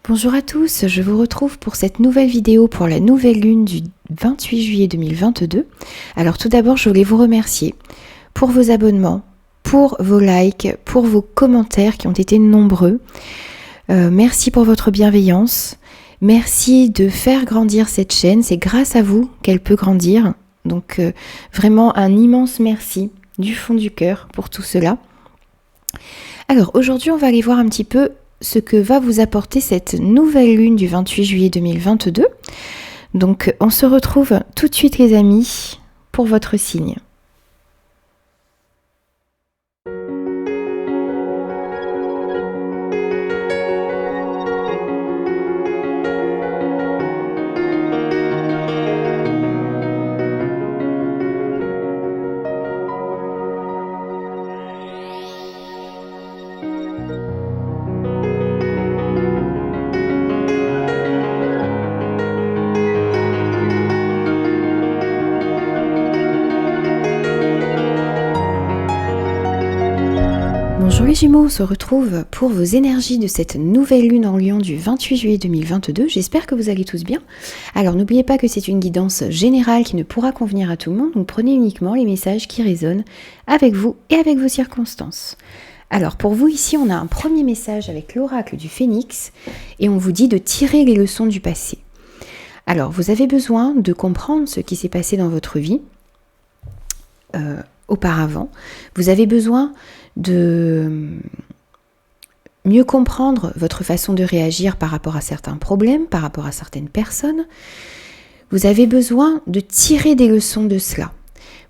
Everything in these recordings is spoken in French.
Bonjour à tous, je vous retrouve pour cette nouvelle vidéo pour la nouvelle lune du 28 juillet 2022. Alors tout d'abord, je voulais vous remercier pour vos abonnements, pour vos likes, pour vos commentaires qui ont été nombreux. Merci pour votre bienveillance. Merci de faire grandir cette chaîne. C'est grâce à vous qu'elle peut grandir. Donc vraiment un immense merci du fond du cœur pour tout cela. Alors aujourd'hui, on va aller voir un petit peu ce que va vous apporter cette nouvelle lune du 28 juillet 2022. Donc on se retrouve tout de suite les amis pour votre signe. Bonjour les Gémeaux, on se retrouve pour vos énergies de cette nouvelle lune en Lion du 28 juillet 2022. J'espère que vous allez tous bien. Alors n'oubliez pas que c'est une guidance générale qui ne pourra convenir à tout le monde, donc prenez uniquement les messages qui résonnent avec vous et avec vos circonstances. Alors pour vous ici, on a un premier message avec l'oracle du Phénix et on vous dit de tirer les leçons du passé. Alors vous avez besoin de comprendre ce qui s'est passé dans votre vie auparavant. Vous avez besoin de mieux comprendre votre façon de réagir par rapport à certains problèmes, par rapport à certaines personnes. Vous avez besoin de tirer des leçons de cela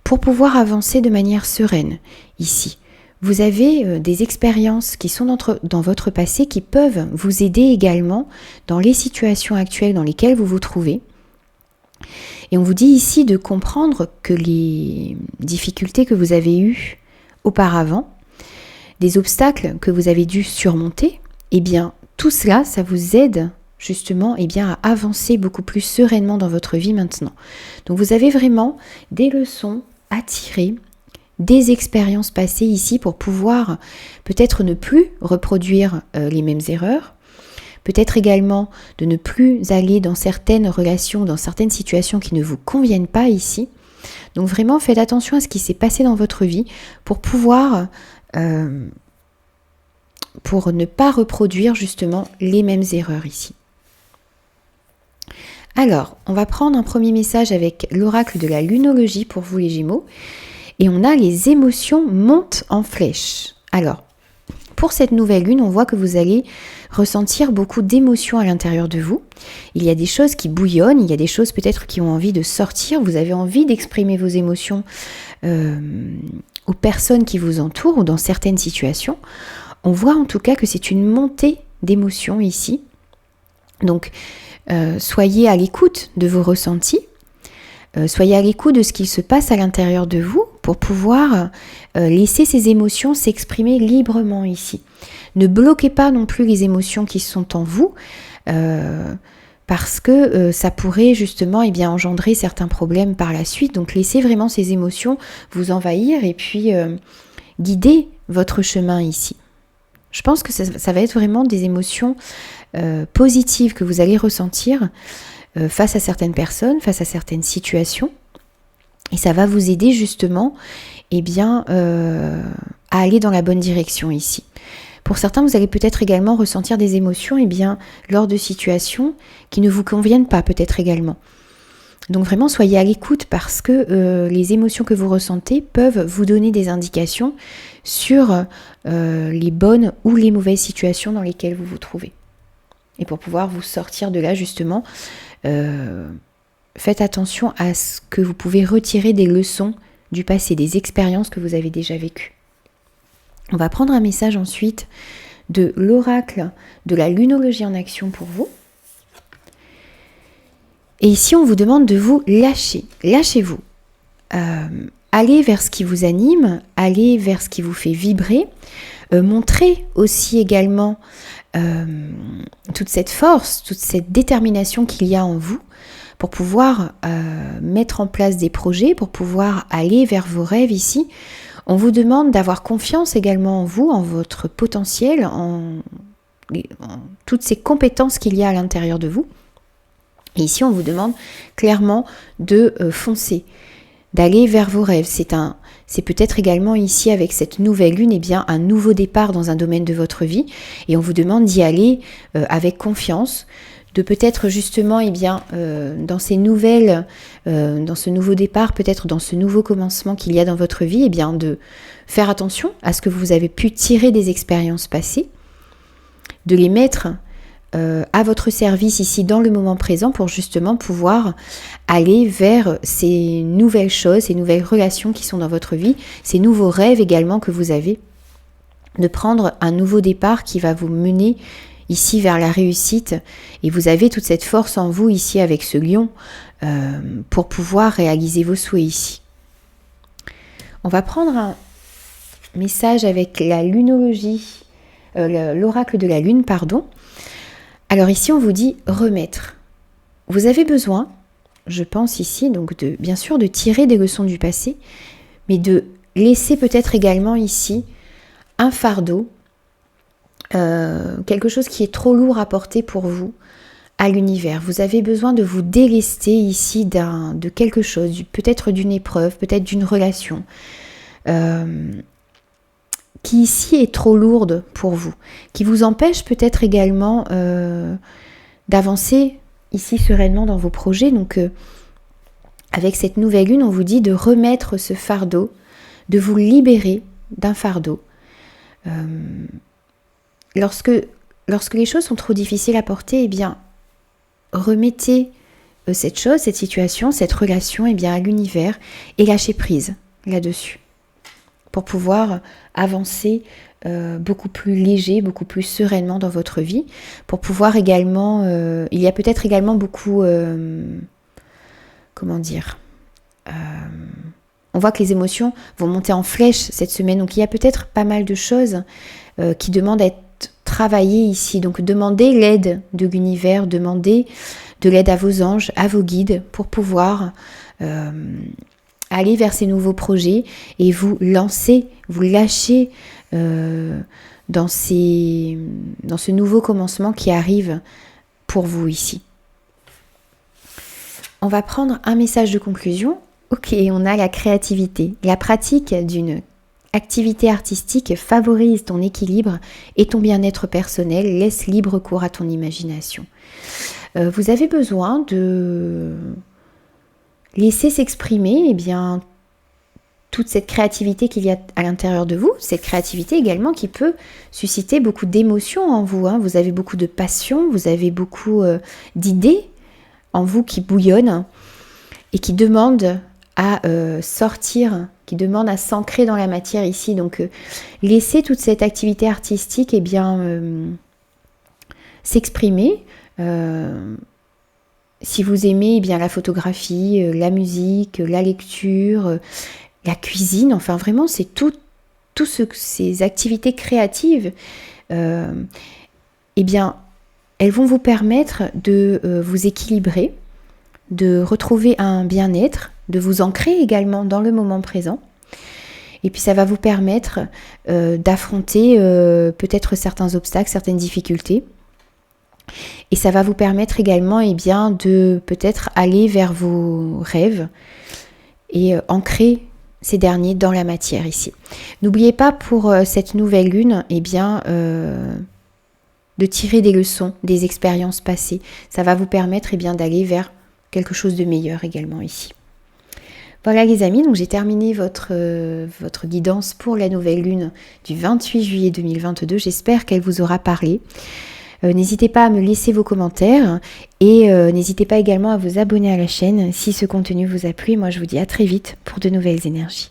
pour pouvoir avancer de manière sereine. Ici, vous avez des expériences qui sont dans votre passé qui peuvent vous aider également dans les situations actuelles dans lesquelles vous vous trouvez. Et on vous dit ici de comprendre que les difficultés que vous avez eues auparavant, des obstacles que vous avez dû surmonter, eh bien tout cela, ça vous aide justement à avancer beaucoup plus sereinement dans votre vie maintenant. Donc vous avez vraiment des leçons à tirer, des expériences passées ici pour pouvoir peut-être ne plus reproduire les mêmes erreurs, peut-être également de ne plus aller dans certaines relations, dans certaines situations qui ne vous conviennent pas ici. Donc vraiment faites attention à ce qui s'est passé dans votre vie pour pouvoir pour ne pas reproduire justement les mêmes erreurs ici. Alors, on va prendre un premier message avec l'oracle de la lunologie pour vous les Gémeaux. Et on a les émotions montent en flèche. Alors, pour cette nouvelle lune, on voit que vous allez ressentir beaucoup d'émotions à l'intérieur de vous. Il y a des choses qui bouillonnent, il y a des choses peut-être qui ont envie de sortir. Vous avez envie d'exprimer vos émotions aux personnes qui vous entourent ou dans certaines situations. On voit en tout cas que c'est une montée d'émotions ici. Donc, soyez à l'écoute de vos ressentis. Soyez à l'écoute de ce qui se passe à l'intérieur de vous pour pouvoir laisser ces émotions s'exprimer librement ici. Ne bloquez pas non plus les émotions qui sont en vous parce que ça pourrait justement engendrer certains problèmes par la suite. Donc laissez vraiment ces émotions vous envahir et puis guider votre chemin ici. Je pense que ça va être vraiment des émotions positives que vous allez ressentir face à certaines personnes, face à certaines situations. Et ça va vous aider justement à aller dans la bonne direction ici. Pour certains, vous allez peut-être également ressentir des émotions lors de situations qui ne vous conviennent pas peut-être également. Donc vraiment, soyez à l'écoute parce que les émotions que vous ressentez peuvent vous donner des indications sur les bonnes ou les mauvaises situations dans lesquelles vous vous trouvez. Et pour pouvoir vous sortir de là justement, faites attention à ce que vous pouvez retirer des leçons du passé, des expériences que vous avez déjà vécues. On va prendre un message ensuite de l'oracle de la lunologie en action pour vous. Et ici, on vous demande de vous lâcher. Lâchez-vous. Allez vers ce qui vous anime, allez vers ce qui vous fait vibrer. Montrez aussi également toute cette force, toute cette détermination qu'il y a en vous pour pouvoir mettre en place des projets, pour pouvoir aller vers vos rêves ici. On vous demande d'avoir confiance également en vous, en votre potentiel, en toutes ces compétences qu'il y a à l'intérieur de vous. Et ici, on vous demande clairement de foncer, d'aller vers vos rêves. C'est peut-être également ici, avec cette nouvelle lune, un nouveau départ dans un domaine de votre vie. Et on vous demande d'y aller avec confiance, de peut-être justement, dans ces nouvelles, dans ce nouveau départ, peut-être dans ce nouveau commencement qu'il y a dans votre vie, de faire attention à ce que vous avez pu tirer des expériences passées, de les mettre à votre service ici dans le moment présent pour justement pouvoir aller vers ces nouvelles choses, ces nouvelles relations qui sont dans votre vie, ces nouveaux rêves également que vous avez, de prendre un nouveau départ qui va vous mener ici vers la réussite. Et vous avez toute cette force en vous ici avec ce lion pour pouvoir réaliser vos souhaits ici. On va prendre un message avec la lunologie, l'oracle de la lune, pardon. Alors ici, on vous dit remettre. Vous avez besoin, je pense ici, donc bien sûr de tirer des leçons du passé, mais de laisser peut-être également ici un fardeau, quelque chose qui est trop lourd à porter pour vous à l'univers. Vous avez besoin de vous délester ici de quelque chose, peut-être d'une épreuve, peut-être d'une relation, qui ici est trop lourde pour vous, qui vous empêche peut-être également d'avancer ici sereinement dans vos projets. Donc avec cette nouvelle lune, on vous dit de remettre ce fardeau, de vous libérer d'un fardeau. Lorsque les choses sont trop difficiles à porter, remettez cette chose, cette situation, cette relation à l'univers et lâchez prise là-dessus, pour pouvoir avancer beaucoup plus léger, beaucoup plus sereinement dans votre vie, pour pouvoir également, il y a peut-être également beaucoup, on voit que les émotions vont monter en flèche cette semaine, donc il y a peut-être pas mal de choses qui demandent à être travaillées ici, donc demandez l'aide de l'univers, demandez de l'aide à vos anges, à vos guides, pour pouvoir aller vers ces nouveaux projets et vous lancer, vous lâcher dans ce nouveau commencement qui arrive pour vous ici. On va prendre un message de conclusion. Ok, on a la créativité. La pratique d'une activité artistique favorise ton équilibre et ton bien-être personnel, laisse libre cours à ton imagination. Vous avez besoin de laisser s'exprimer toute cette créativité qu'il y a à l'intérieur de vous, cette créativité également qui peut susciter beaucoup d'émotions en vous. Vous avez beaucoup de passion, vous avez beaucoup d'idées en vous qui bouillonnent et qui demandent à sortir, qui demandent à s'ancrer dans la matière ici. Donc laissez toute cette activité artistique s'exprimer. Si vous aimez la photographie, la musique, la lecture, la cuisine, enfin vraiment c'est tout ces activités créatives, elles vont vous permettre de vous équilibrer, de retrouver un bien-être, de vous ancrer également dans le moment présent. Et puis ça va vous permettre d'affronter peut-être certains obstacles, certaines difficultés. Et ça va vous permettre également de peut-être aller vers vos rêves et ancrer ces derniers dans la matière ici. N'oubliez pas pour cette nouvelle lune de tirer des leçons des expériences passées. Ça va vous permettre d'aller vers quelque chose de meilleur également ici. Voilà les amis, donc j'ai terminé votre guidance pour la nouvelle lune du 28 juillet 2022. J'espère qu'elle vous aura parlé. N'hésitez pas à me laisser vos commentaires et n'hésitez pas également à vous abonner à la chaîne si ce contenu vous a plu. Moi je vous dis à très vite pour de nouvelles énergies.